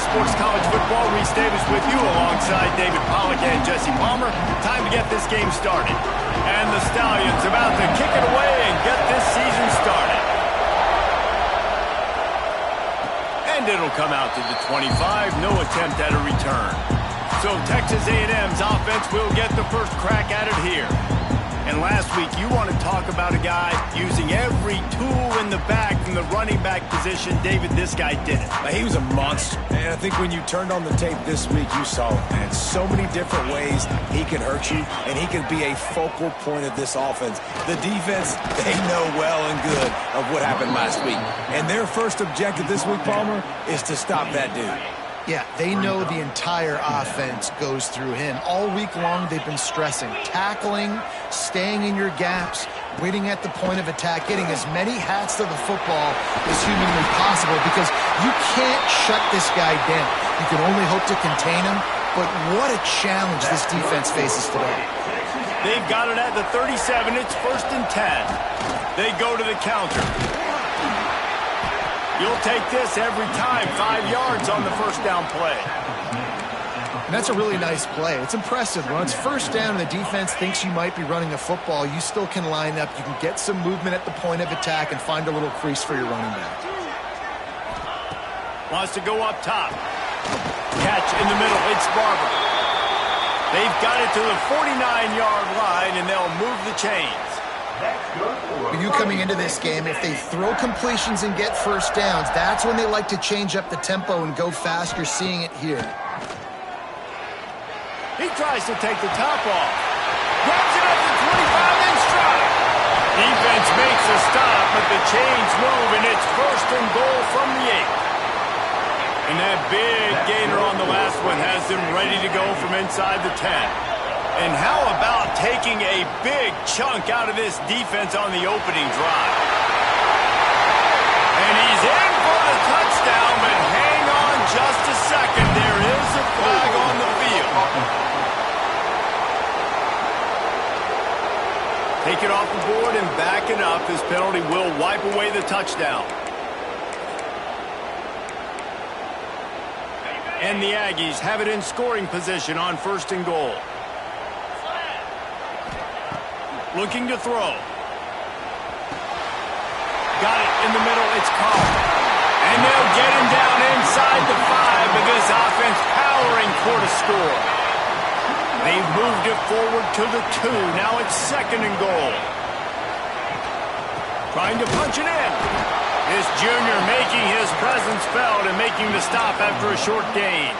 Sports College Football. Reese Davis with you alongside David Pollack and Jesse Palmer. Time to get this game started. And the Stallions about to kick it away and get this season started. And it'll come out to the 25. No attempt at a return. So Texas A&M's offense will get the first crack at it here. And last week, you want to talk about a guy using every tool in the bag from the running back position. David, this guy did it. He was a monster. And I think when you turned on the tape this week, you saw it, man. So many different ways he can hurt you, and he can be a focal point of this offense. The defense, they know well and good of what happened last week. And their first objective this week, Palmer, is to stop that dude. Yeah, they know the entire offense goes through him. All week long, they've been stressing, tackling, staying in your gaps, waiting at the point of attack, getting as many hats to the football as humanly possible because you can't shut this guy down. You can only hope to contain him, but what a challenge this defense faces today. They've got it at the 37. It's 1st and 10. They go to the counter. You'll take this every time. 5 yards on the first down play. And that's a really nice play. It's impressive. When it's first down and the defense thinks you might be running a football, you still can line up. You can get some movement at the point of attack and find a little crease for your running back. Wants to go up top. Catch in the middle. It's Barber. They've got it to the 49-yard line, and they'll move the chains. For you coming into this game, if they throw completions and get first downs, that's when they like to change up the tempo and go fast. You're seeing it here. He tries to take the top off. Grabs it at the 25 in stride. Defense makes a stop, but the chains move, and it's 1st and goal from the 8. And that big gainer on the last one has them ready to go from inside the 10. And how about taking a big chunk out of this defense on the opening drive? And he's in for the touchdown, but hang on just a second. There is a flag on the field. Take it off the board and back it up. This penalty will wipe away the touchdown. And the Aggies have it in scoring position on 1st and goal. Looking to throw. Got it in the middle. It's Carr. And they'll get him down inside the 5, but this offense powering toward a score. They've moved it forward to the 2. Now it's 2nd and goal. Trying to punch it in. This junior making his presence felt and making the stop after a short gain.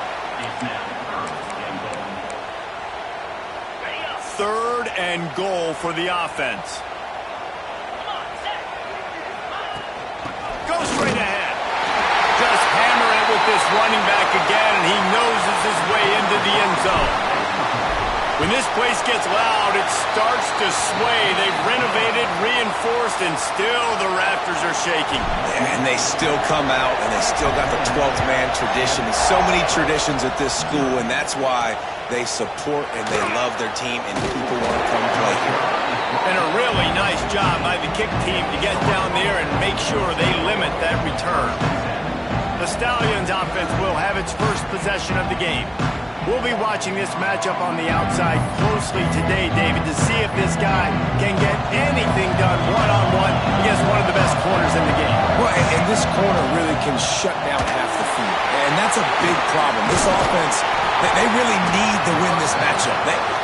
3rd and goal for the offense. Go straight ahead. Just hammer it with this running back again, and he noses his way into the end zone. When this place gets loud, it starts to sway. They've renovated, reinforced, and still the rafters are shaking. Yeah, and they still come out, and they still got the 12th man tradition. So many traditions at this school, and that's why they support and they love their team, and people want to come play here. And a really nice job by the kick team to get down there and make sure they limit that return. The Stallions offense will have its first possession of the game. We'll be watching this matchup on the outside closely today, David, to see if this guy can get anything done one-on-one against one of the best corners in the game. Well, and this corner really can shut down half the field, and that's a big problem. This offense, they really need to win this matchup.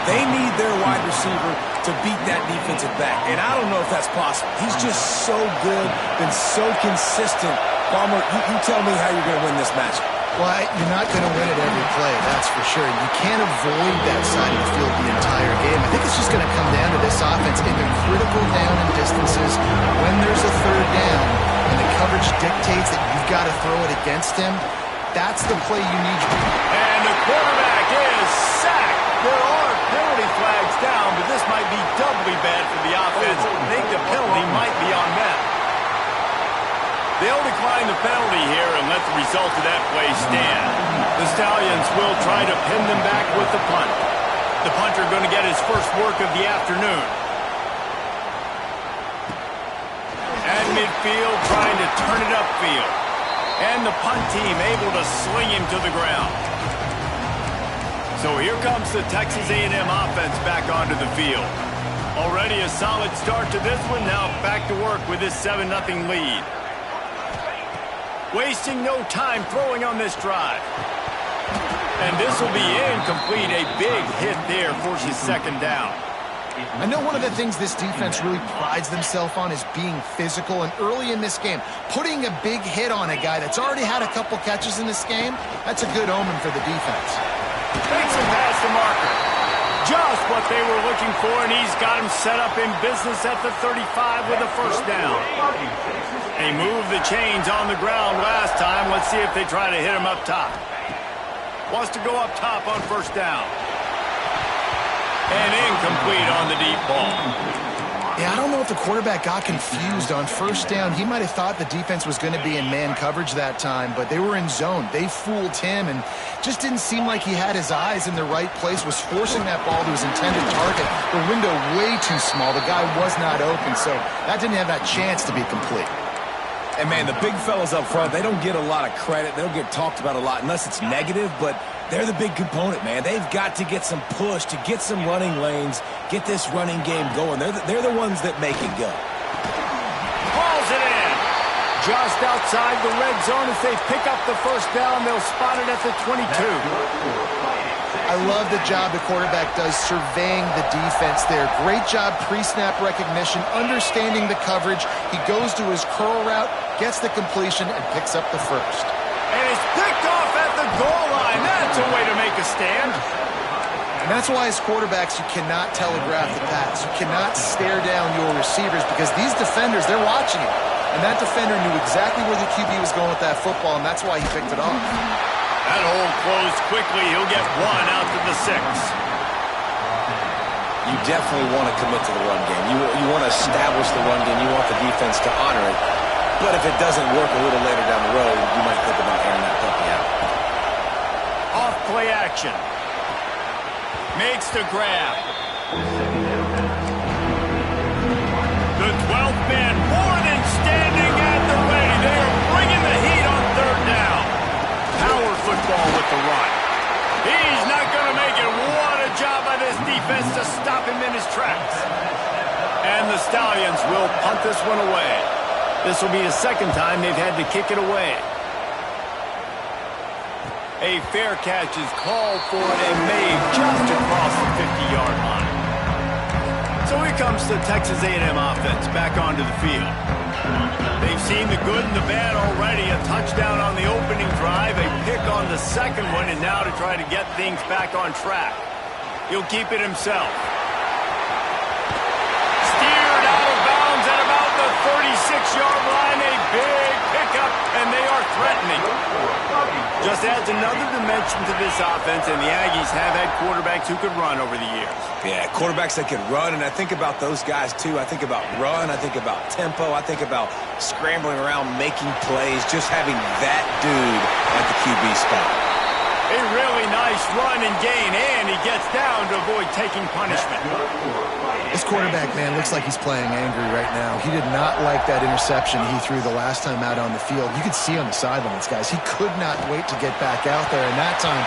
They need their wide receiver to beat that defensive back, and I don't know if that's possible. He's just so good, been so consistent. Palmer, you tell me how you're going to win this matchup. Well, you're not going to win it every play, that's for sure. You can't avoid that side of the field the entire game. I think it's just going to come down to this offense in the critical down and distances when there's a 3rd down and the coverage dictates that you've got to throw it against him. That's the play you need. And the quarterback is sacked. There are penalty flags down, but this might be doubly bad for the offense. I think the penalty might be on them. They'll decline the penalty here and let the result of that play stand. The Stallions will try to pin them back with the punt. The punter going to get his first work of the afternoon. At midfield, trying to turn it upfield. And the punt team able to sling him to the ground. So here comes the Texas A&M offense back onto the field. Already a solid start to this one. Now back to work with this 7-0 lead. Wasting no time throwing on this drive. And this will be incomplete. A big hit there forces second down. I know one of the things this defense really prides themselves on is being physical, and early in this game, putting a big hit on a guy that's already had a couple catches in this game, that's a good omen for the defense. Makes him past the marker. Just what they were looking for, and he's got him set up in business at the 35 with a first down. They moved the chains on the ground last time. Let's see if they try to hit him up top. Wants to go up top on first down. And incomplete on the deep ball. Yeah, I don't know if the quarterback got confused on first down. He might have thought the defense was going to be in man coverage that time, but they were in zone. They fooled him and just didn't seem like he had his eyes in the right place, was forcing that ball to his intended target. The window way too small. The guy was not open, so that didn't have that chance to be complete. And, man, the big fellas up front, they don't get a lot of credit. They don't get talked about a lot unless it's negative, but they're the big component, man. They've got to get some push, to get some running lanes, get this running game going. They're the ones that make it go. Hauls it in. Just outside the red zone. As they pick up the first down, they'll spot it at the 22. I love the job the quarterback does surveying the defense there. Great job pre-snap recognition, understanding the coverage. He goes to his curl route, gets the completion, and picks up the first. And it's picked off at the goal line. That's a way to make a stand. And that's why as quarterbacks, you cannot telegraph the pass. You cannot stare down your receivers because these defenders, they're watching it. And that defender knew exactly where the QB was going with that football, and that's why he picked it off. That hole closed quickly. He'll get one out to the 6. You definitely want to commit to the run game. You want to establish the run game. You want the defense to honor it. But if it doesn't work a little later down the road, you might think about airing that puppy out. Off play action. Makes the grab. The 12th man, Warren, standing at the ready. They are bringing the heat on third down. Power football with the run. He's not going to make it. What a job by this defense to stop him in his tracks. And the Stallions will punt this one away. This will be the second time they've had to kick it away. A fair catch is called for and made just across the 50-yard line. So here comes the Texas A&M offense back onto the field. They've seen the good and the bad already. A touchdown on the opening drive, a pick on the second one, and now to try to get things back on track. He'll keep it himself. Steered out of bounds at about the 36-yard line. A big pickup, and they are threatening. Just adds another dimension to this offense, and the Aggies have had quarterbacks who could run over the years. Yeah, quarterbacks that can run, and I think about those guys, too. I think about run, I think about tempo, I think about scrambling around, making plays, just having that dude at the QB spot. A really nice run and gain, and he gets down to avoid taking punishment. This quarterback, man, looks like he's playing angry right now. He did not like that interception he threw the last time out on the field. You could see on the sidelines, guys. He could not wait to get back out there, and that time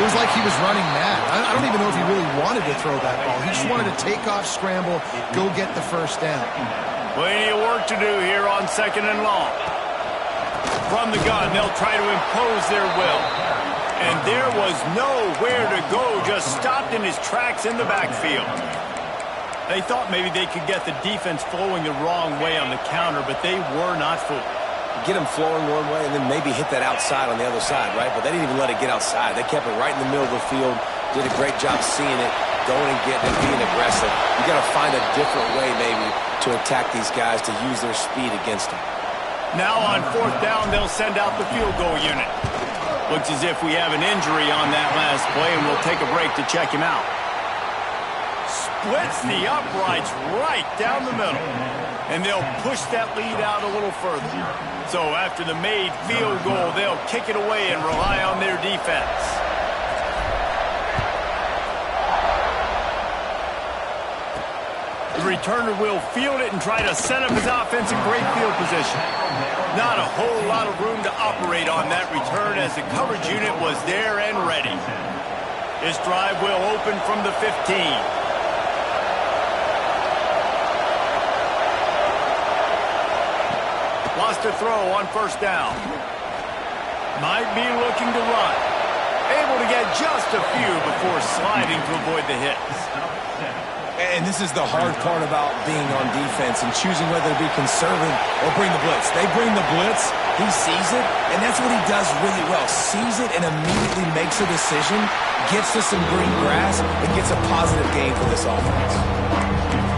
it was like he was running mad. I don't even know if he really wanted to throw that ball. He just wanted to take off, scramble, go get the first down. Plenty of work to do here on second and long. From the gun, they'll try to impose their will. And there was nowhere to go, just stopped in his tracks in the backfield. They thought maybe they could get the defense flowing the wrong way on the counter, but they were not fooled. Get them flowing one way and then maybe hit that outside on the other side, right? But they didn't even let it get outside. They kept it right in the middle of the field, did a great job seeing it, going and getting it, being aggressive. You got to find a different way maybe to attack these guys, to use their speed against them. Now on fourth down, they'll send out the field goal unit. Looks as if we have an injury on that last play, and we'll take a break to check him out. Splits the uprights right down the middle. And they'll push that lead out a little further. So after the made field goal, they'll kick it away and rely on their defense. The returner will field it and try to set up his offense in great field position. Not a whole lot of room to operate on that return as the coverage unit was there and ready. This drive will open from the 15. Lost a throw on first down. Might be looking to run. Able to get just a few before sliding to avoid the hits. And this is the hard part about being on defense and choosing whether to be conservative or bring the blitz. They bring the blitz, he sees it, and that's what he does really well. Sees it and immediately makes a decision, gets to some green grass, and gets a positive gain for this offense.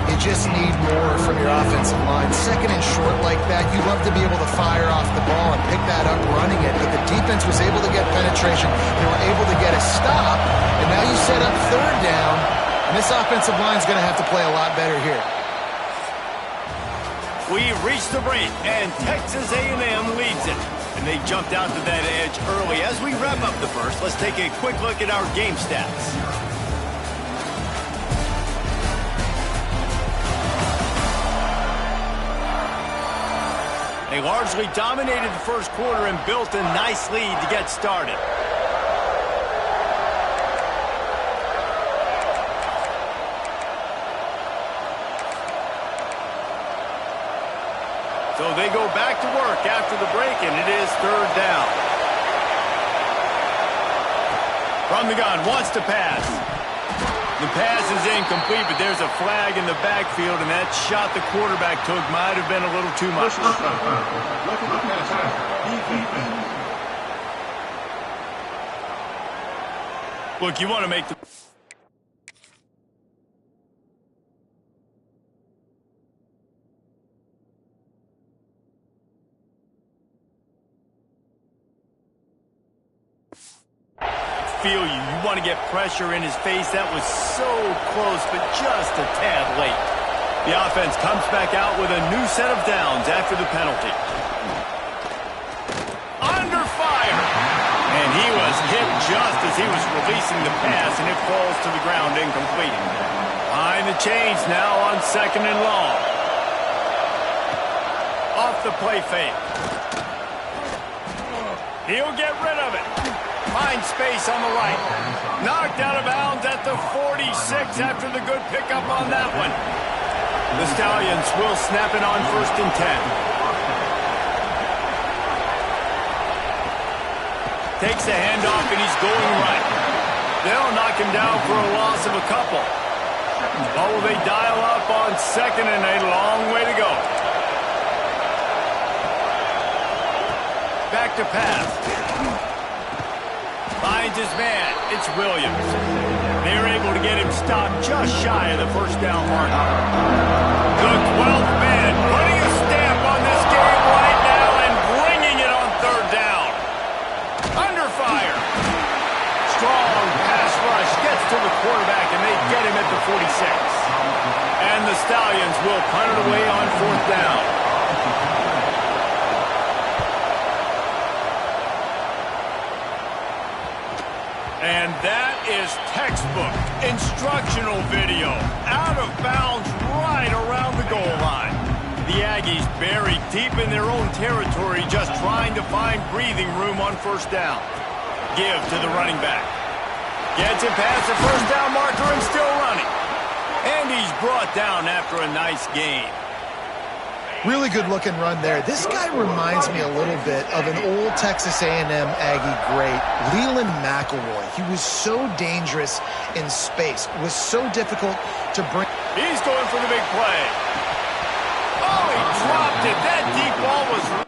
You just need more from your offensive line. Second and short like that, you love to be able to fire off the ball and pick that up running it, but the defense was able to get penetration. They were able to get a stop, and now you set up third down, and this offensive line is going to have to play a lot better here. We reached the break, and Texas A&M leads it. And they jumped out to that edge early. As we wrap up the first, let's take a quick look at our game stats. They largely dominated the first quarter and built a nice lead to get started. So they go back to work after the break, and it is third down. From the gun, wants to pass. The pass is incomplete, but there's a flag in the backfield, and that shot the quarterback took might have been a little too much. Look, you want to make the... feel you. You want to get pressure in his face. That was so close, but just a tad late. The offense comes back out with a new set of downs after the penalty. Under fire! And he was hit just as he was releasing the pass, and it falls to the ground incomplete. Behind the chains now on second and long. Off the play fake. He'll get rid of it. Finds space on the right. Knocked out of bounds at the 46 after the good pickup on that one. The Stallions will snap it on first and 10. Takes the handoff and he's going right. They'll knock him down for a loss of a couple. Oh, they dial up on second and a long way to go. Back to pass. Finds his man. It's Williams. They're able to get him stopped just shy of the first down mark. The 12th man putting a stamp on this game right now and bringing it on third down. Under fire. Strong pass rush gets to the quarterback, and they get him at the 46. And the Stallions will punt it away on fourth down. And that is textbook instructional video. Out of bounds right around the goal line. The Aggies buried deep in their own territory, just trying to find breathing room on first down. Give to the running back. Gets it past the first down marker and still running. And he's brought down after a nice gain. Really good-looking run there. This guy reminds me a little bit of an old Texas A&M Aggie great, Leland McElroy. He was so dangerous in space. It was so difficult to bring. He's going for the big play. Oh, he dropped it. That deep ball was...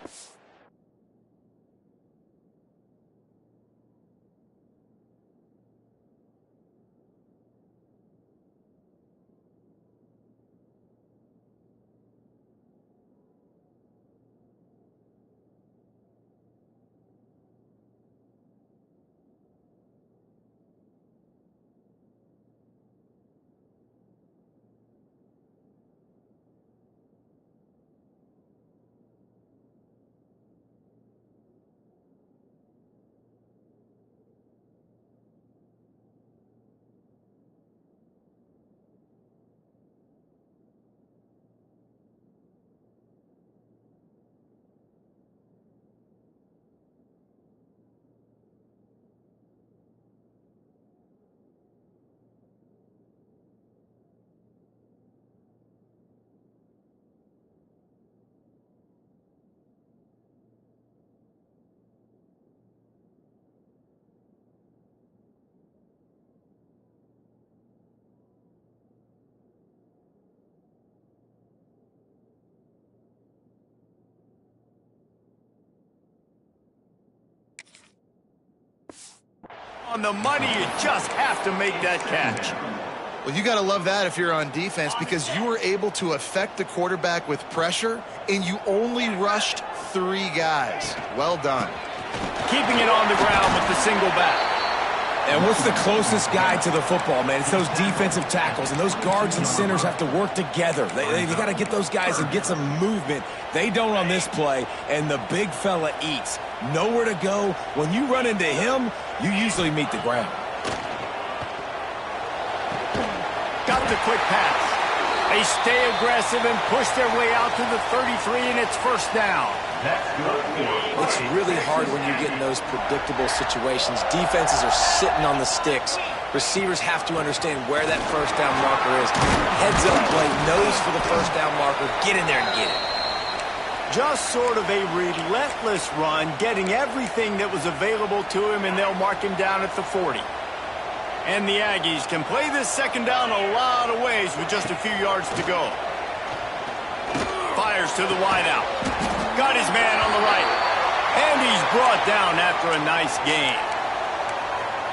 On the money, you just have to make that catch. Well, you got to love that if you're on defense, because you were able to affect the quarterback with pressure, and you only rushed 3 guys. Well done. Keeping it on the ground with the single back. And what's the closest guy to the football, man? It's those defensive tackles, and those guards and centers have to work together. They got to get those guys and get some movement. They don't on this play, and the big fella eats. Nowhere to go. When you run into him, you usually meet the ground. Got the quick pass. They stay aggressive and push their way out to the 33, and it's first down. It's really hard when you get in those predictable situations. Defenses are sitting on the sticks. Receivers have to understand where that first down marker is. Heads up play, nose for the first down marker. Get in there and get it. Just sort of a relentless run, getting everything that was available to him, and they'll mark him down at the 40. And the Aggies can play this second down a lot of ways with just a few yards to go. Fires to the wideout. Got his man on the right. And he's brought down after a nice gain.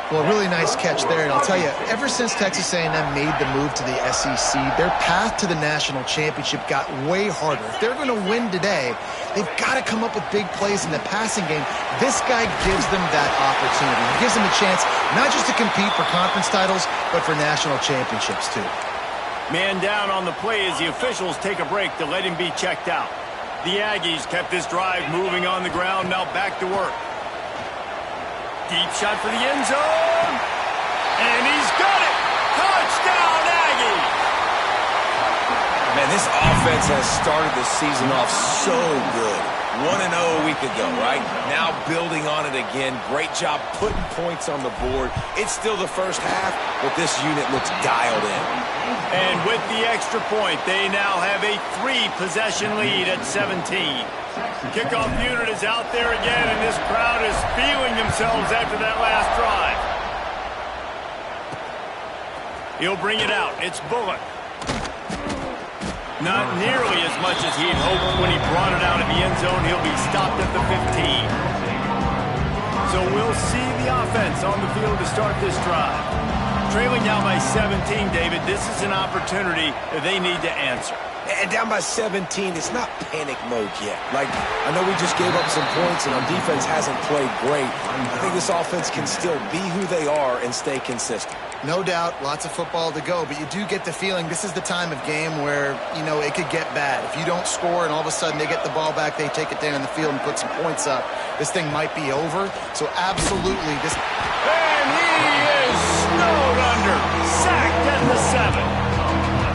Well, really nice catch there, and I'll tell you, ever since Texas A&M made the move to the SEC, their path to the national championship got way harder. If they're going to win today, they've got to come up with big plays in the passing game. This guy gives them that opportunity. He gives them a chance not just to compete for conference titles, but for national championships, too. Man down on the play as the officials take a break to let him be checked out. The Aggies kept this drive moving on the ground, now back to work. Deep shot for the end zone. And he's got it. Touchdown, Aggie. Man, this offense has started the season off so good. 1-0 a week ago, right? Now building on it again. Great job putting points on the board. It's still the first half, but this unit looks dialed in. And with the extra point, they now have a 3-possession lead at 17. Kickoff unit is out there again, and this crowd is feeling themselves after that last drive. He'll bring it out. It's Bullock. Not nearly as much as he'd hoped when he brought it out of the end zone. He'll be stopped at the 15. So we'll see the offense on the field to start this drive. Trailing down by 17, David, this is an opportunity that they need to answer. And down by 17, it's not panic mode yet. Like, I know we just gave up some points and our defense hasn't played great. I think this offense can still be who they are and stay consistent. No doubt, lots of football to go, but you do get the feeling this is the time of game where, you know, it could get bad. If you don't score and all of a sudden they get the ball back, they take it down the field and put some points up, this thing might be over. So absolutely, this... And he is snowed under, sacked at the 7.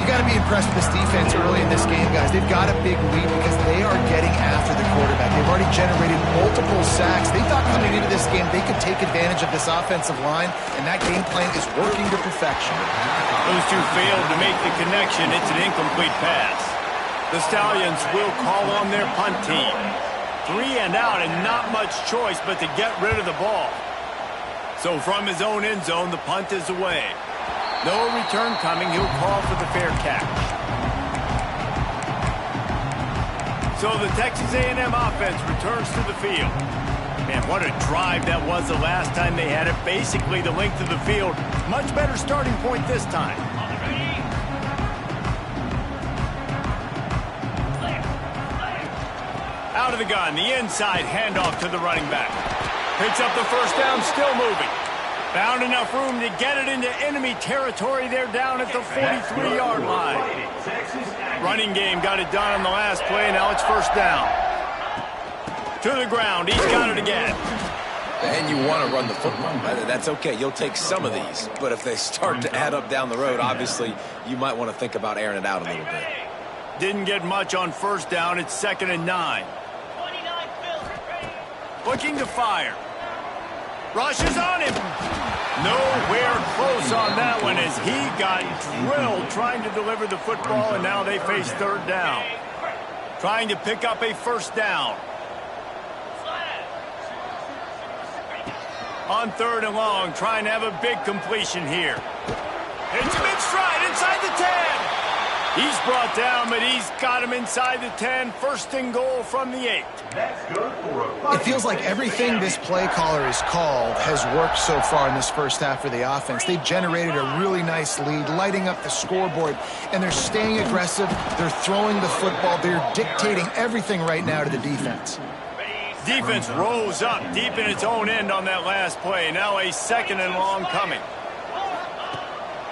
You got to be impressed with this defense early in this game, guys. They've got a big lead because they are getting after the quarterback. They've already generated multiple sacks. They thought coming into this game they could take advantage of this offensive line, and that game plan is working to perfection. Those two failed to make the connection. It's an incomplete pass. The Stallions will call on their punt team. 3 and out, and not much choice but to get rid of the ball. So from his own end zone, the punt is away. No return coming. He'll call for the fair catch. So the Texas A&M offense returns to the field. Man, what a drive that was the last time they had it. Basically the length of the field. Much better starting point this time. Out of the gun, the inside handoff to the running back. Picks up the first down, still moving. Found enough room to get it into enemy territory. They're down at the 43-yard line. Running game got it done on the last play. Now it's first down. To the ground. He's got it again. And you want to run the football. That's okay. You'll take some of these. But if they start to add up down the road, obviously, you might want to think about airing it out a little bit. Didn't get much on first down. It's 2nd and 9. Looking to fire. Rushes on him. Nowhere close on that one as he got drilled trying to deliver the football, and now they face 3rd down. Trying to pick up a first down. On 3rd and long, trying to have a big completion here. Hits him in stride inside the 10. He's brought down, but he's got him inside the 10. First and goal from the 8. It feels like everything this play caller has called has worked so far in this first half for the offense. They've generated a really nice lead, lighting up the scoreboard, and they're staying aggressive. They're throwing the football. They're dictating everything right now to the defense. Defense rose up deep in its own end on that last play. Now a second and long coming.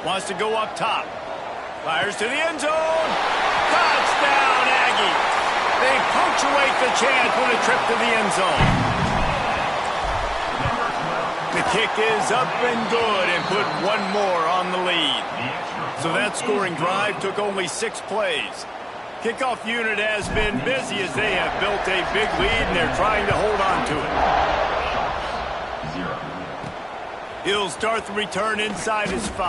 Wants to go up top. Fires to the end zone. Touchdown, Aggies. They punctuate the chance with a trip to the end zone. The kick is up and good and put one more on the lead. So that scoring drive took only 6 plays. Kickoff unit has been busy as they have built a big lead and they're trying to hold on to it. He'll start the return inside his 5.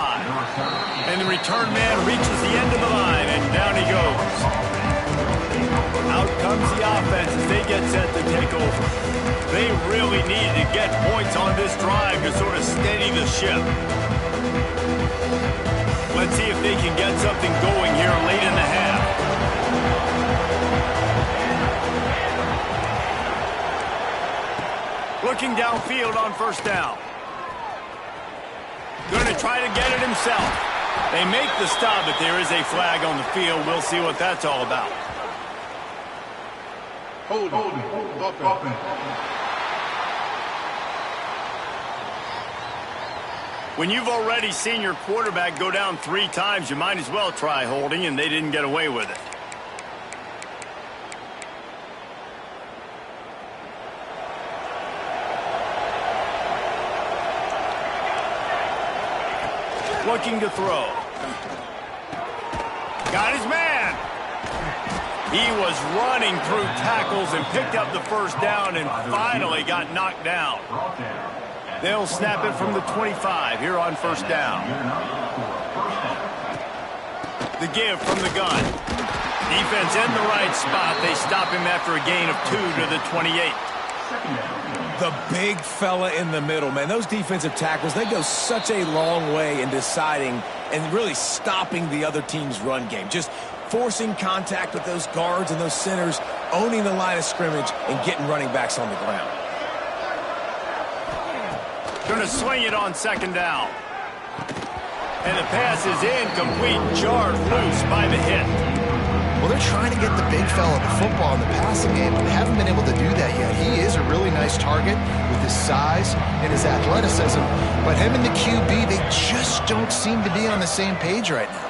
And the return man reaches the end of the line, and down he goes. Out comes the offense as they get set to take over. They really need to get points on this drive to sort of steady the ship. Let's see if they can get something going here late in the half. Looking downfield on first down. Going to try to get it himself. They make the stop, but there is a flag on the field. We'll see what that's all about. Hold up. When you've already seen your quarterback go down 3 times, you might as well try holding, and they didn't get away with it. Looking to throw. Got his man. He was running through tackles and picked up the first down and finally got knocked down. They'll snap it from the 25 here on first down. The give from the gun. Defense in the right spot. They stop him after a gain of 2 to the 28. The big fella in the middle, man. Those defensive tackles, they go such a long way in deciding and really stopping the other team's run game. Just forcing contact with those guards and those centers, owning the line of scrimmage, and getting running backs on the ground. Going to swing it on second down. And the pass is incomplete, jarred loose by the hit. Well, they're trying to get the big fella the football in the passing game, but they haven't been able to do that yet. He is a really nice target with his size and his athleticism, but him and the QB, they just don't seem to be on the same page right now.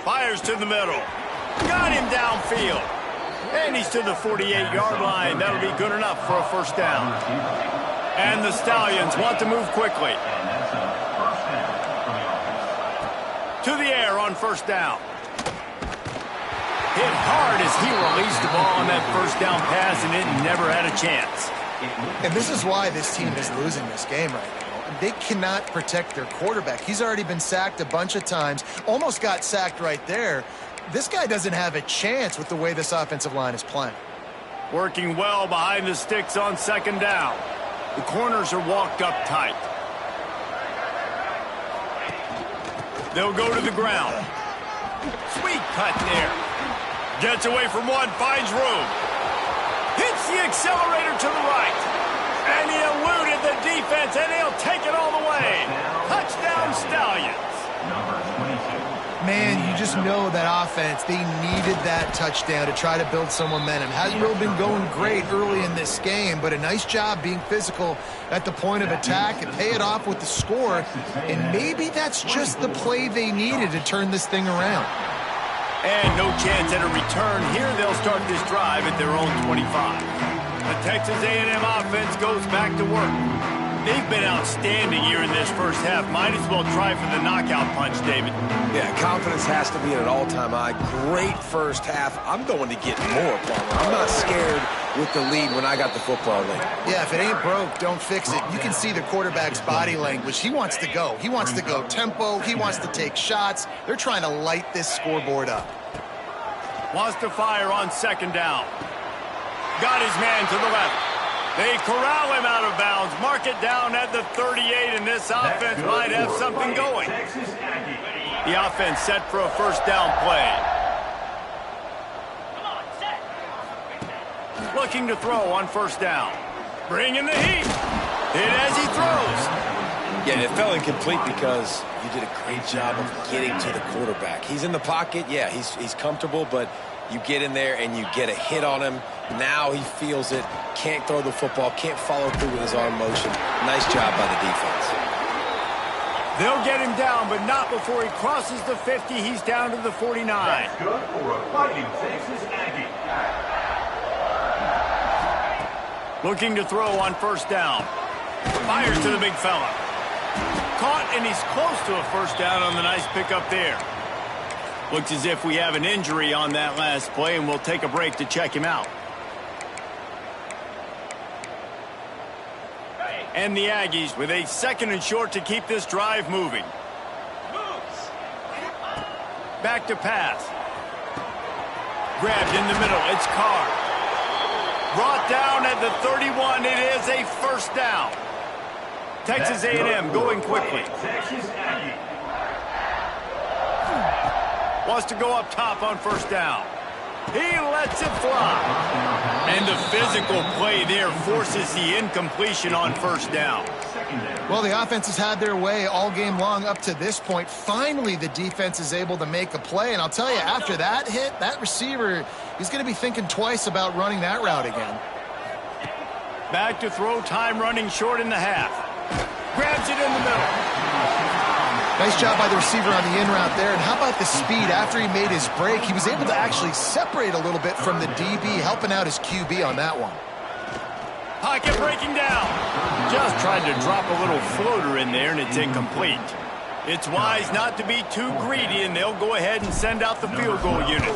Fires to the middle. Got him downfield. And he's to the 48-yard line. That'll be good enough for a first down. And the Stallions want to move quickly. To the air on first down. Hit hard as he released the ball on that first down pass, and it never had a chance. And this is why this team is losing this game right now. They cannot protect their quarterback. He's already been sacked a bunch of times, almost got sacked right there. This guy doesn't have a chance with the way this offensive line is playing. Working well behind the sticks on second down. The corners are walked up tight. They'll go to the ground. Sweet cut there. Gets away from one, finds room. Hits the accelerator to the right. And he eluded the defense, and he'll take it all the way. Touchdown, Stallions. Man, you just know that offense, they needed that touchdown to try to build some momentum. Hasn't really been going great early in this game, but a nice job being physical at the point of attack and pay it off with the score. And maybe that's just the play they needed to turn this thing around. And no chance at a return. Here they'll start this drive at their own 25. The Texas A&M offense goes back to work. They've been outstanding here in this first half. Might as well try for the knockout punch, David. Yeah, confidence has to be at an all-time high. Great first half. I'm going to get more, Palmer. I'm not scared with the lead when I got the football late. Yeah, if it ain't broke, don't fix it. You can see the quarterback's body language. He wants to go. He wants to go tempo. He wants to take shots. They're trying to light this scoreboard up. Wants to fire on second down. Got his man to the left. They corral him out of bounds. Mark it down at the 38, and this offense might have something going. The offense set for a first down play. Looking to throw on first down. Bringing the heat. Hit as he throws. Yeah, it fell incomplete because you did a great job of getting to the quarterback. He's in the pocket. Yeah, he's comfortable, but you get in there and you get a hit on him. Now he feels it. Can't throw the football. Can't follow through with his arm motion. Nice job by the defense. They'll get him down, but not before he crosses the 50. He's down to the 49. That's good for a Fighting Texas Aggie. Looking to throw on first down. Fires to the big fella. Caught, and he's close to a first down on the nice pickup there. Looks as if we have an injury on that last play, and we'll take a break to check him out. And the Aggies with a 2nd and short to keep this drive moving. Back to pass. Grabbed in the middle. It's Carr. Brought down at the 31. It is a first down. Texas A&M going quickly. Wants to go up top on first down. He lets it fly. And the physical play there forces the incompletion on first down. Well, the offense has had their way all game long up to this point. Finally, the defense is able to make a play. And I'll tell you, after that hit, that receiver, he's going to be thinking twice about running that route again. Back to throw, time running short in the half. Grabs it in the middle. Nice job by the receiver on the in route there. And how about the speed after he made his break? He was able to actually separate a little bit from the DB, helping out his QB on that one. Pocket breaking down. Just tried to drop a little floater in there, and it's incomplete. It's wise not to be too greedy, and they'll go ahead and send out the field goal unit.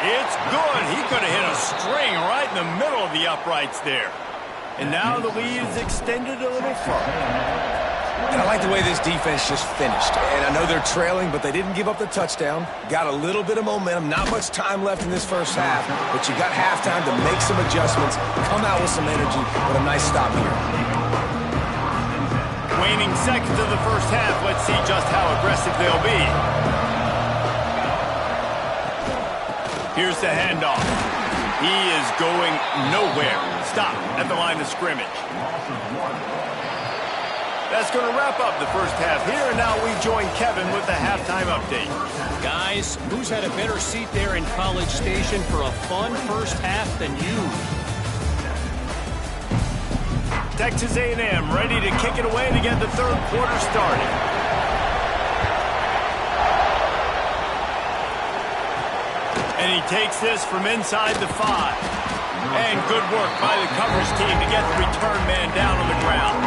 It's good. He could have hit a string right in the middle of the uprights there. And now the lead is extended a little further. And I like the way this defense just finished. And I know they're trailing, but they didn't give up the touchdown. Got a little bit of momentum. Not much time left in this first half, but you got halftime to make some adjustments, come out with some energy, but a nice stop here. Waning seconds of the first half. Let's see just how aggressive they'll be. Here's the handoff. He is going nowhere. Stop at the line of scrimmage. That's going to wrap up the first half here, and now we join Kevin with the halftime update. Guys, who's had a better seat there in College Station for a fun first half than you? Texas A&M ready to kick it away to get the third quarter started. And he takes this from inside the 5. And good work by the coverage team to get the return man down on the ground.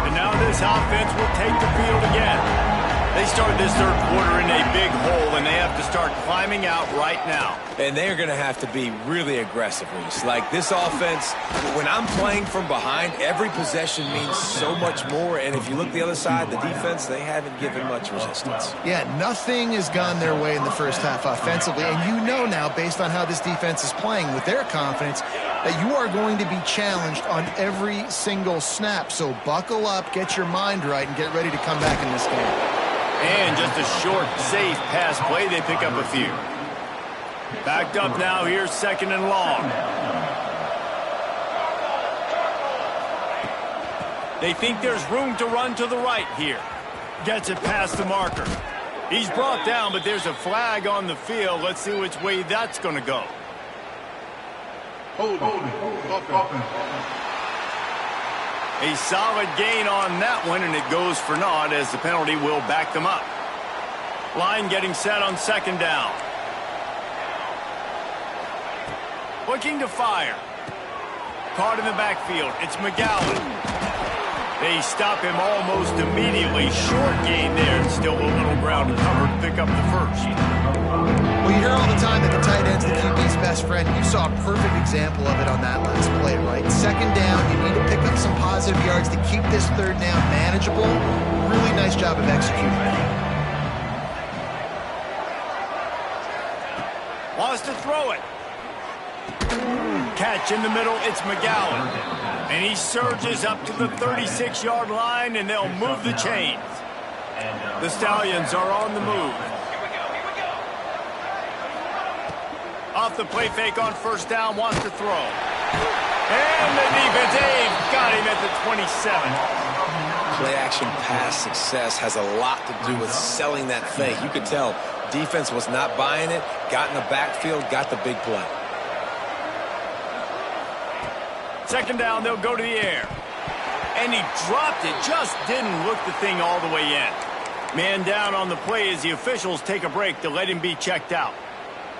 And now this offense will take the field again. They start this third quarter in a big hole, and they have to start climbing out right now. And they're going to have to be really aggressive, Reese. Like this offense, when I'm playing from behind, every possession means so much more. And if you look the other side, the defense, they haven't given much resistance. Yeah, nothing has gone their way in the first half offensively. And you know now, based on how this defense is playing with their confidence, that you are going to be challenged on every single snap. So buckle up, get your mind right, and get ready to come back in this game. And just a short, safe pass play. They pick up a few. Backed up now. Here's 2nd and long. They think there's room to run to the right here. Gets it past the marker. He's brought down, but there's a flag on the field. Let's see which way that's going to go. Hold it. A solid gain on that one, and it goes for naught as the penalty will back them up. Line getting set on 2nd down. Looking to fire. Caught in the backfield. It's McGowan. They stop him almost immediately. Short gain there. Still a little ground to cover to pick up the first. Well, you hear all the time that the tight end's the QB's best friend. You saw a perfect example of it on that last play, right? 2nd down, you need to pick up some positive yards to keep this 3rd down manageable. Really nice job of executing. Wants to throw it. Catch in the middle, it's McGowan. And he surges up to the 36-yard line, and they'll move the chains. The Stallions are on the move. Off the play fake on first down, wants to throw. And the defense, Dave got him at the 27. Play-action pass success has a lot to do with selling that fake. You could tell defense was not buying it, got in the backfield, got the big play. Second down, they'll go to the air. And he dropped it, just didn't look the thing all the way in. Man down on the play as the officials take a break to let him be checked out.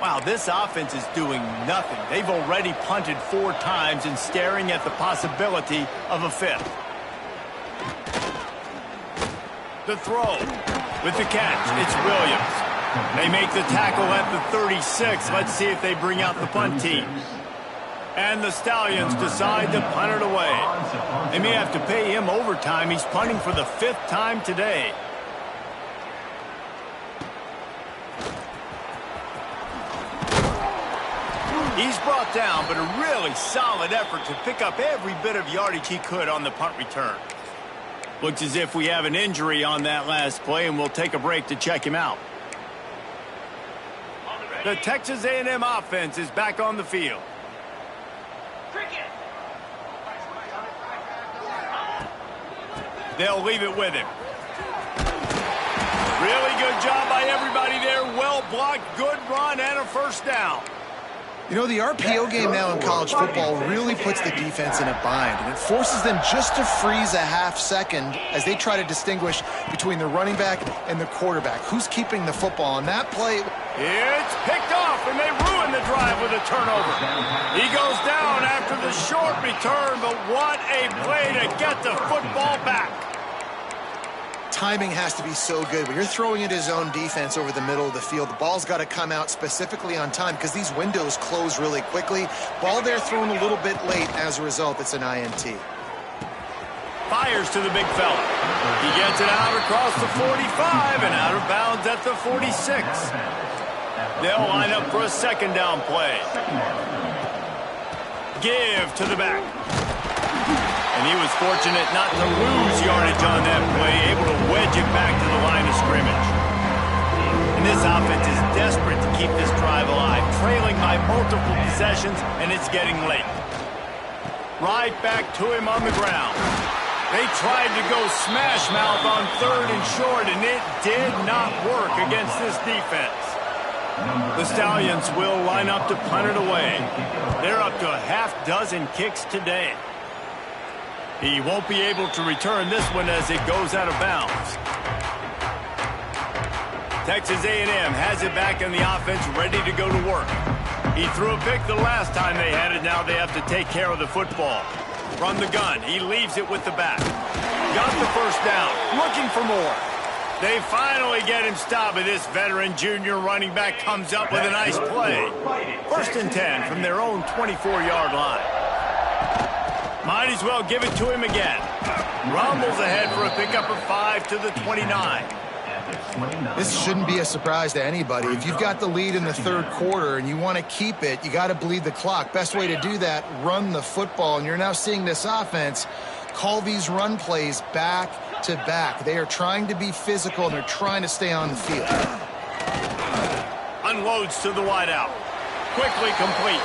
Wow, this offense is doing nothing. They've already punted 4 times and staring at the possibility of a 5th. The throw with the catch, it's Williams. They make the tackle at the 36. Let's see if they bring out the punt team. And the Stallions decide to punt it away. They may have to pay him overtime. He's punting for the 5th time today. He's brought down, but a really solid effort to pick up every bit of yardage he could on the punt return. Looks as if we have an injury on that last play, and we'll take a break to check him out. The Texas A&M offense is back on the field. They'll leave it with him. Really good job by everybody there. Well blocked, good run, and a first down. You know, the RPO game now in college football really puts the defense in a bind, and it forces them just to freeze a half second as they try to distinguish between the running back and the quarterback. Who's keeping the football on that play? It's picked off, and they ruin the drive with a turnover. He goes down after the short return, but what a play to get the football back. Timing has to be so good. When you're throwing at his own defense over the middle of the field, the ball's got to come out specifically on time because these windows close really quickly. Ball there thrown a little bit late. As a result, it's an INT. Fires to the big fella. He gets it out across the 45 and out of bounds at the 46. They'll line up for a second down play. Give to the back. And he was fortunate not to lose yardage on that play, able to wedge it back to the line of scrimmage. And this offense is desperate to keep this drive alive, trailing by multiple possessions, and it's getting late. Right back to him on the ground. They tried to go smash mouth on 3rd and short, and it did not work against this defense. The Stallions will line up to punt it away. They're up to a half dozen kicks today. He won't be able to return this one as it goes out of bounds. Texas A&M has it back in the offense, ready to go to work. He threw a pick the last time they had it. Now they have to take care of the football. Run the gun. He leaves it with the back. Got the first down. Looking for more. They finally get him stopped, but this veteran junior running back comes up with a nice play. 1st and 10 from their own 24-yard line. Might as well give it to him again. Rumbles ahead for a pickup of 5 to the 29. This shouldn't be a surprise to anybody. If you've got the lead in the 3rd quarter and you want to keep it, you got to bleed the clock. Best way to do that, run the football. And you're now seeing this offense call these run plays back to back. They are trying to be physical, and they're trying to stay on the field. Unloads to the wideout. Quickly complete.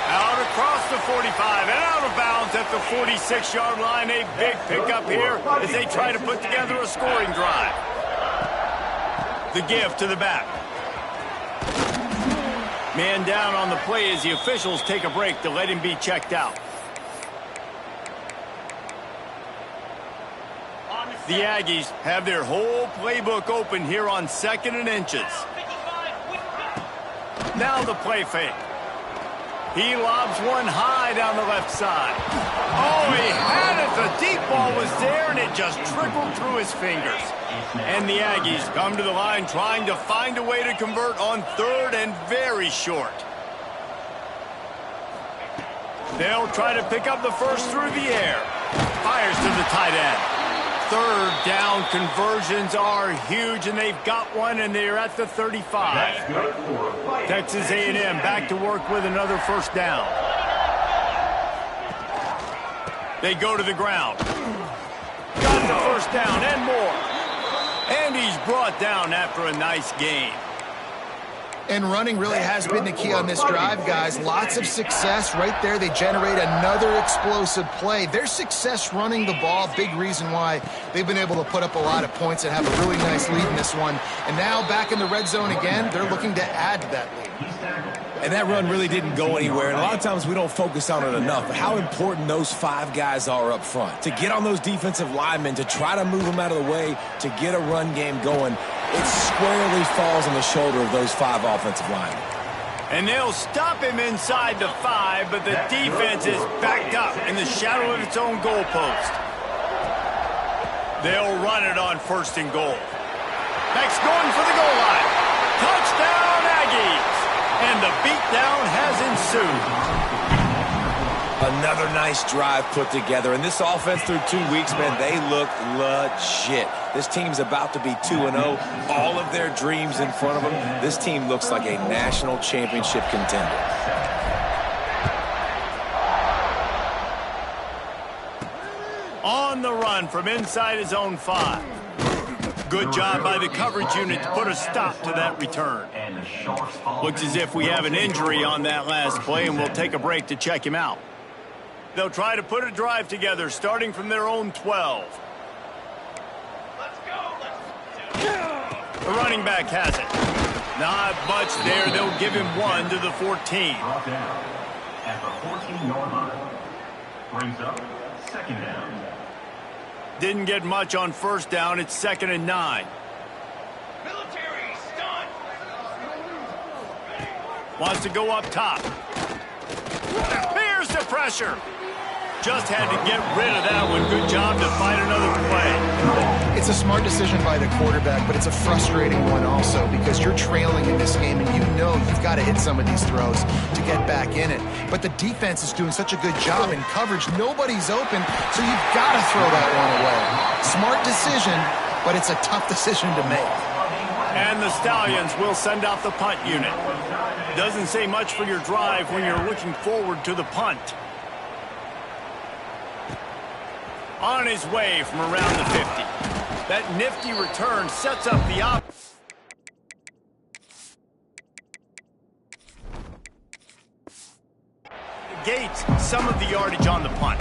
Out across the 45 and out of bounds at the 46-yard line. A big pickup here as they try to put together a scoring drive. The give to the back. Man down on the play as the officials take a break to let him be checked out. The Aggies have their whole playbook open here on 2nd and inches. Now the play fake. He lobs one high down the left side. Oh, he had it. The deep ball was there, and it just trickled through his fingers. And the Aggies come to the line trying to find a way to convert on 3rd and very short. They'll try to pick up the first through the air. Fires to the tight end. third down conversions are huge, and they've got one, and they're at the 35. Texas A&M back to work with another first down. They go to the ground. Got the first down and more. And he's brought down after a nice gain. And running really has been the key on this drive, guys. Lots of success right there. They generate another explosive play. Their success running the ball, big reason why they've been able to put up a lot of points and have a really nice lead in this one. And now back in the red zone again, they're looking to add to that lead. And that run really didn't go anywhere. And a lot of times we don't focus on it enough, but how important those 5 guys are up front. To get on those defensive linemen, to try to move them out of the way, to get a run game going, it squarely falls on the shoulder of those 5 offensive linemen. And they'll stop him inside the 5, but the defense is backed up in the shadow of its own goalpost. They'll run it on 1st and goal. Next, going for the goal line. Touchdown, Aggies! And the beatdown has ensued. Another nice drive put together. And this offense through 2 weeks, man, they look legit. This team's about to be 2-0. All of their dreams in front of them. This team looks like a national championship contender. On the run from inside his own 5. Good job by the coverage unit to put a stop to that return. Looks as if we have an injury on that last play, and we'll take a break to check him out. They'll try to put a drive together, starting from their own 12. The running back has it. Not much there. They'll give him 1 to the 14. At the 14-yard line. Brings up 2nd down. Didn't get much on 1st down. It's 2nd and 9. Military stunt. Wants to go up top. Here's the pressure. Just had to get rid of that one. Good job to find another play. It's a smart decision by the quarterback, but it's a frustrating one also because you're trailing in this game and you know you've got to hit some of these throws to get back in it. But the defense is doing such a good job in coverage. Nobody's open, so you've got to throw that one away. Smart decision, but it's a tough decision to make. And the Stallions will send out the punt unit. Doesn't say much for your drive when you're looking forward to the punt. On his way from around the 50. That nifty return sets up the gates some of the yardage on the punt.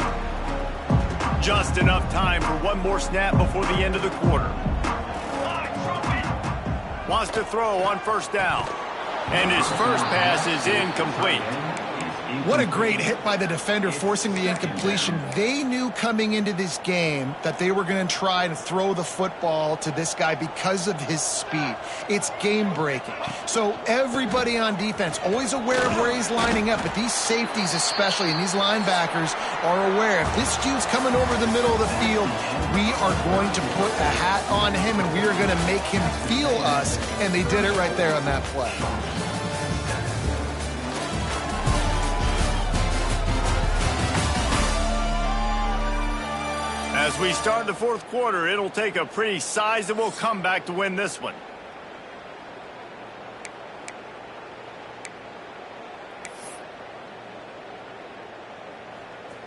Just enough time for one more snap before the end of the quarter. Wants to throw on 1st down. And his first pass is incomplete. What a great hit by the defender, forcing the incompletion. They knew coming into this game that they were going to try to throw the football to this guy because of his speed. It's game-breaking. So everybody on defense, always aware of where he's lining up, but these safeties especially, and these linebackers are aware. If this dude's coming over the middle of the field, we are going to put a hat on him, and we are going to make him feel us, and they did it right there on that play. As we start the 4th quarter, it'll take a pretty sizable comeback to win this one.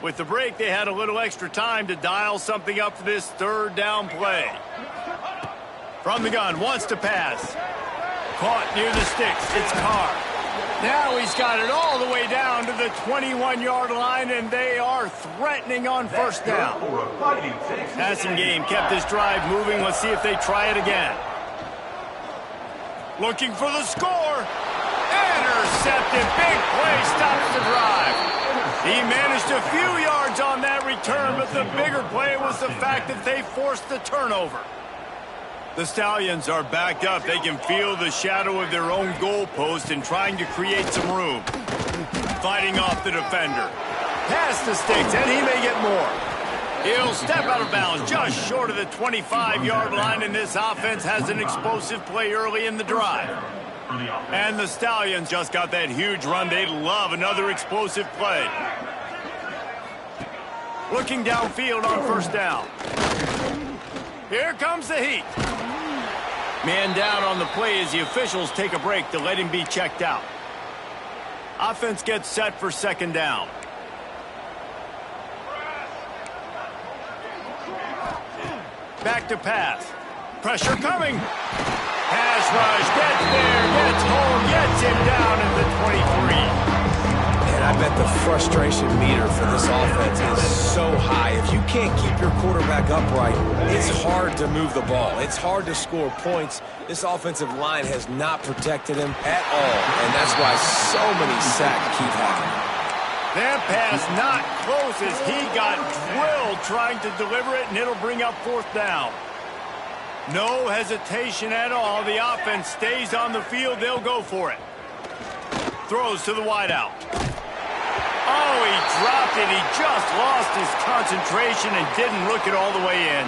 With the break, they had a little extra time to dial something up for this 3rd down play. From the gun, wants to pass. Caught near the sticks. It's Carr. Now he's got it all the way down to the 21-yard line, and they are threatening on 1st down. Passing game kept this drive moving. Let's see if they try it again. Looking for the score. Intercepted. Big play stops the drive. He managed a few yards on that return, but the bigger play was the fact that they forced the turnover. The Stallions are backed up. They can feel the shadow of their own goalpost and trying to create some room. Fighting off the defender. Past the sticks, and he may get more. He'll step out of bounds just short of the 25-yard line, and this offense has an explosive play early in the drive. And the Stallions just got that huge run. They love another explosive play. Looking downfield on 1st down. Here comes the heat. Man down on the play as the officials take a break to let him be checked out. Offense gets set for second down. Back to pass. Pressure coming. Pass rush. Gets there. Gets home. Gets him down at the 23. And I bet the frustration meter for this offense is so high. If you can't keep your quarterback upright, it's hard to move the ball. It's hard to score points. This offensive line has not protected him at all, and that's why so many sacks keep happening. That pass not close as he got drilled trying to deliver it, and it'll bring up fourth down. No hesitation at all. The offense stays on the field. They'll go for it. Throws to the wideout. Oh, he dropped it. He just lost his concentration and didn't look it all the way in.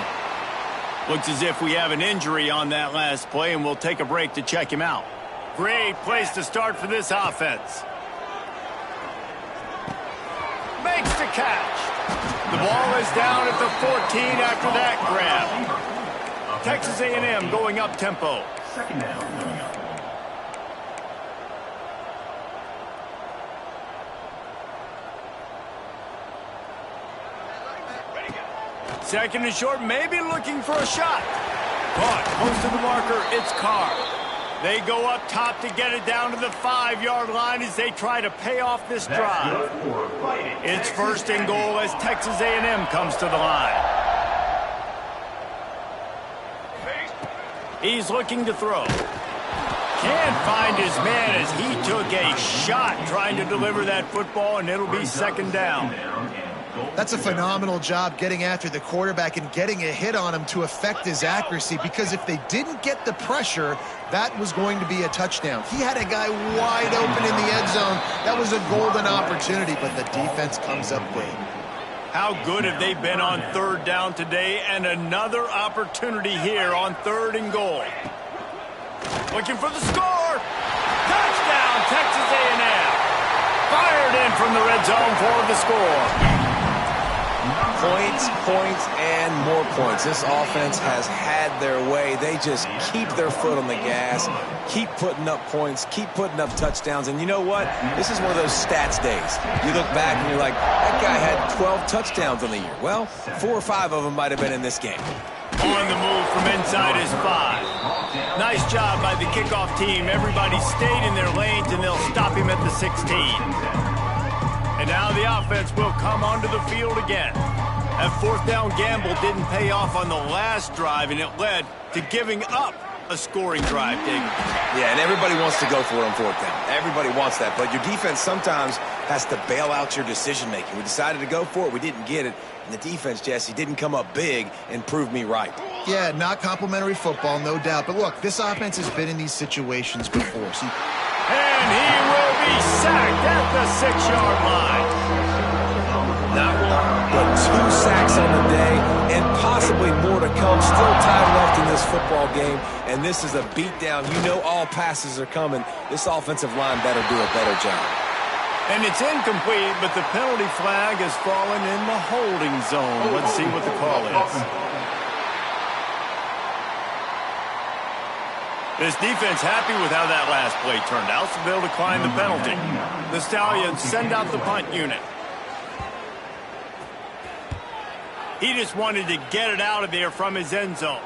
Looks as if we have an injury on that last play, and we'll take a break to check him out. Great place to start for this offense. Makes the catch. The ball is down at the 14 after that grab. Texas A&M going up tempo. Second down. Second and short, maybe looking for a shot. Caught close to the marker, it's Carr. They go up top to get it down to the 5-yard line as they try to pay off this drive. It's first and goal as Texas A&M comes to the line. He's looking to throw. Can't find his man as he took a shot trying to deliver that football, and it'll be second down. That's a phenomenal job getting after the quarterback and getting a hit on him to affect his accuracy, because if they didn't get the pressure, that was going to be a touchdown. He had a guy wide open in the end zone. That was a golden opportunity, but the defense comes up big. How good have they been on third down today, and another opportunity here on third and goal. Looking for the score. Touchdown, Texas A&M. Fired in from the red zone for the score. Points, points, and more points. This offense has had their way. They just keep their foot on the gas, keep putting up points, keep putting up touchdowns. And you know what? This is one of those stats days. You look back and you're like, that guy had 12 touchdowns on the year. Well, 4 or 5 of them might have been in this game. On the move from inside his 5. Nice job by the kickoff team. Everybody stayed in their lanes, and they'll stop him at the 16. And now the offense will come onto the field again. That fourth down gamble didn't pay off on the last drive, and it led to giving up a scoring drive, Dig. Yeah, and everybody wants to go for it on fourth down. Everybody wants that, but your defense sometimes has to bail out your decision-making. We decided to go for it. We didn't get it. And the defense, Jesse, didn't come up big and prove me right. Yeah, not complimentary football, no doubt. But look, this offense has been in these situations before. So and he will be sacked at the 6-yard line. Not one, but 2 sacks on the day, and possibly more to come. Still time left in this football game, and this is a beatdown. You know all passes are coming. This offensive line better do a better job. And it's incomplete, but the penalty flag has fallen in the holding zone. Let's see what the call is. This defense happy with how that last play turned out, so they'll decline the penalty. The Stallions send out the punt unit. He just wanted to get it out of there from his end zone.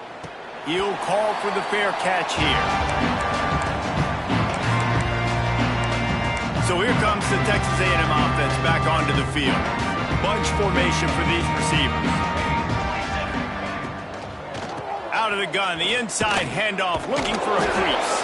He'll call for the fair catch here. So here comes the Texas A&M offense back onto the field. Bunch formation for these receivers. Out of the gun, the inside handoff, looking for a crease.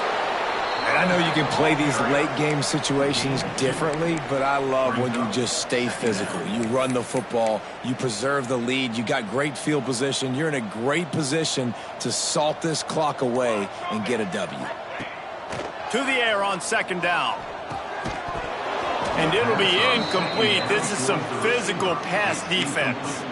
And I know you can play these late game situations differently, but I love when you just stay physical. You run the football, you preserve the lead, you got great field position. You're in a great position to salt this clock away and get a W. To the air on second down. And it'll be incomplete. This is some physical pass defense.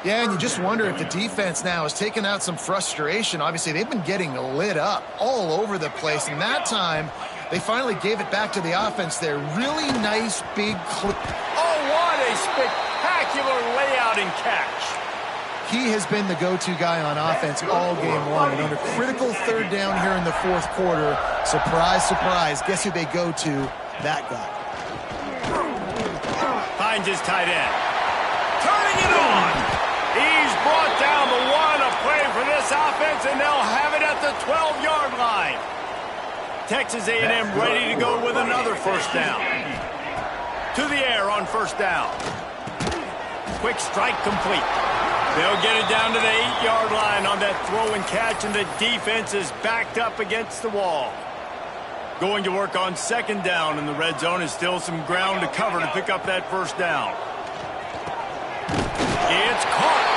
Yeah, and you just wonder if the defense now has taken out some frustration. Obviously, they've been getting lit up all over the place. And that time, they finally gave it back to the offense there. Really nice, big clip. Oh, what a spectacular layout and catch. He has been the go-to guy on offense all game long. And on a critical third down here in the fourth quarter, surprise, surprise, guess who they go to? That guy. Finds his tight end. Turning it on. He's brought down the one. A play for this offense, and they'll have it at the 12-yard line. Texas A&M ready to go with another first down. To the air on first down. Quick strike complete. They'll get it down to the 8-yard line on that throw and catch, and the defense is backed up against the wall. Going to work on second down, and the red zone is still some ground to cover to pick up that first down. It's caught,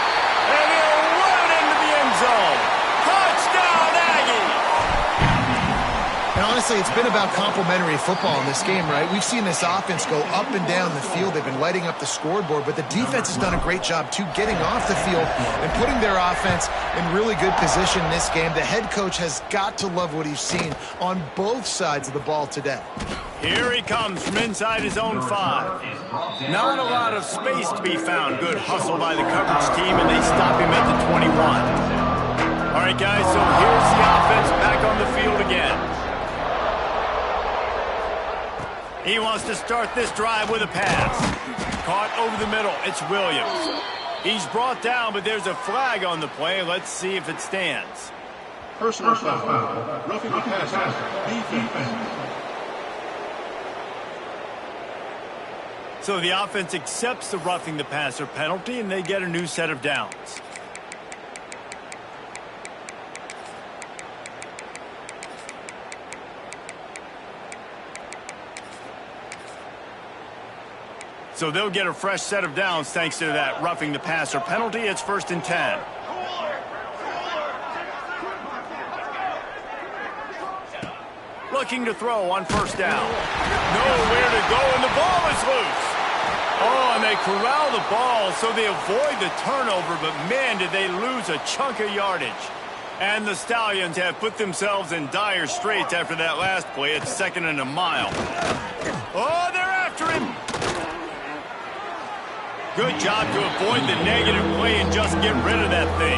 and he'll run into the end zone. Touchdown, Aggies! And honestly, it's been about complementary football in this game, right? We've seen this offense go up and down the field. They've been lighting up the scoreboard, but the defense has done a great job, too, getting off the field and putting their offense in really good position in this game. The head coach has got to love what he's seen on both sides of the ball today. Here he comes from inside his own 5. Not a lot of space to be found. Good hustle by the coverage team, and they stop him at the 21. All right, guys, so here's the offense back on the field again. He wants to start this drive with a pass. Caught over the middle. It's Williams. He's brought down, but there's a flag on the play. Let's see if it stands. Personal foul. Roughing the passer. Defense. So the offense accepts the roughing the passer penalty, and they get a new set of downs. So they'll get a fresh set of downs thanks to that roughing the passer penalty. It's 1st and 10. Looking to throw on first down. Nowhere to go, and the ball is loose. Oh, and they corral the ball, so they avoid the turnover, but man, did they lose a chunk of yardage. And the Stallions have put themselves in dire straits after that last play. It's 2nd and a mile. Oh, they're after him. Good job to avoid the negative play and just get rid of that thing.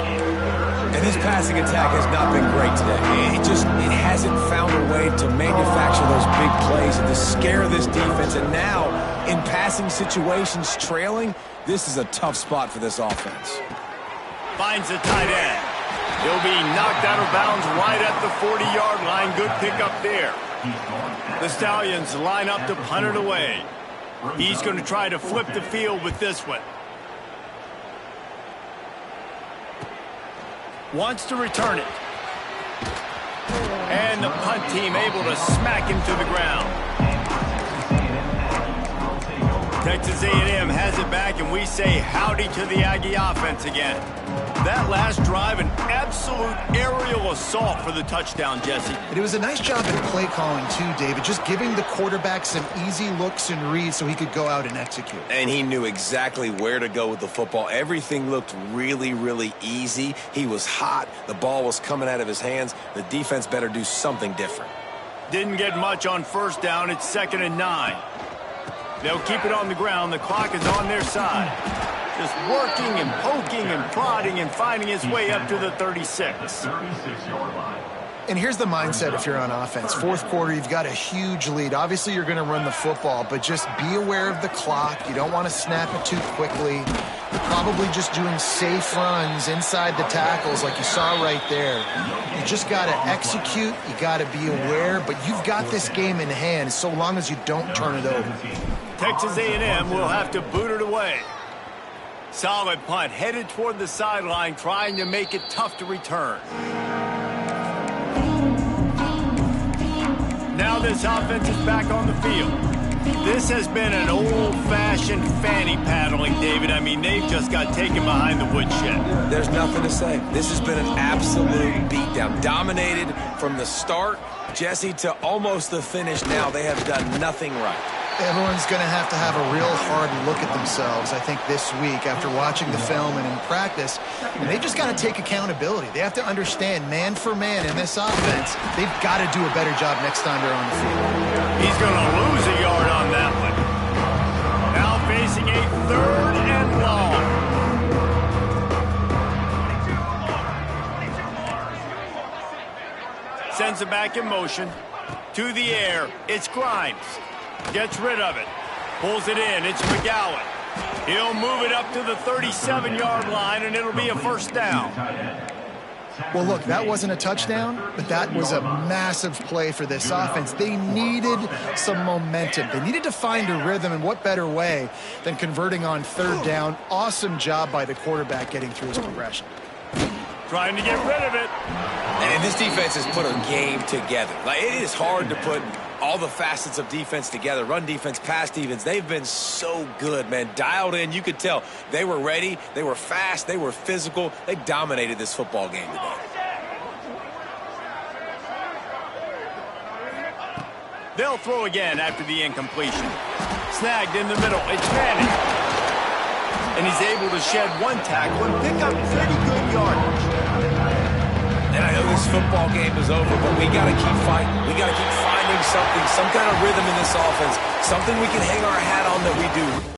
And his passing attack has not been great today. It hasn't found a way to manufacture those big plays and to scare this defense. And now, in passing situations, trailing, this is a tough spot for this offense. Finds the tight end. He'll be knocked out of bounds right at the 40-yard line. Good pickup there. The Stallions line up to punt it away. He's going to try to flip the field with this one. Wants to return it. And the punt team able to smack him to the ground. Texas A&M has it back, and we say howdy to the Aggie offense again. That last drive, an absolute aerial assault for the touchdown, Jesse. It was a nice job in play calling, too, David, just giving the quarterback some easy looks and reads so he could go out and execute. And he knew exactly where to go with the football. Everything looked really, really easy. He was hot. The ball was coming out of his hands. The defense better do something different. Didn't get much on first down. It's 2nd and 9. They'll keep it on the ground. The clock is on their side. Just working and poking and prodding and finding his way up to the 36. And here's the mindset if you're on offense. Fourth quarter, you've got a huge lead. Obviously, you're going to run the football, but just be aware of the clock. You don't want to snap it too quickly. You're probably just doing safe runs inside the tackles like you saw right there. You just got to execute. You got to be aware, but you've got this game in hand so long as you don't turn it over. Texas A&M will have to boot it away. Solid punt, headed toward the sideline, trying to make it tough to return. Now this offense is back on the field. This has been an old-fashioned fanny paddling, David. I mean, they've just got taken behind the woodshed. There's nothing to say. This has been an absolute beatdown. Dominated from the start, Jesse, to almost the finish now. They have done nothing right. Everyone's going to have a real hard look at themselves, I think, this week after watching the film and in practice. And they've just got to take accountability. They have to understand, man for man in this offense, they've got to do a better job next time they're on the field. He's going to lose a yard on that one. Now facing a 3rd and long. runs it back in motion. To the air, it's Grimes. Gets rid of it. Pulls it in, it's McGowan. He'll move it up to the 37-yard line, and it'll be a first down. Well, look, that wasn't a touchdown, but that was a massive play for this offense. They needed some momentum. They needed to find a rhythm, and what better way than converting on third down. Awesome job by the quarterback getting through his progression. Trying to get rid of it. And this defense has put a game together. Like, it is hard to put all the facets of defense together. Run defense, pass defense. They've been so good, man. Dialed in. You could tell they were ready. They were fast. They were physical. They dominated this football game today. They'll throw again after the incompletion. Snagged in the middle. It's Manning. And he's able to shed one tackle and pick up pretty good yardage. And I know this football game is over, but we got to keep fighting. We got to keep finding something, some kind of rhythm in this offense, something we can hang our hat on that we do.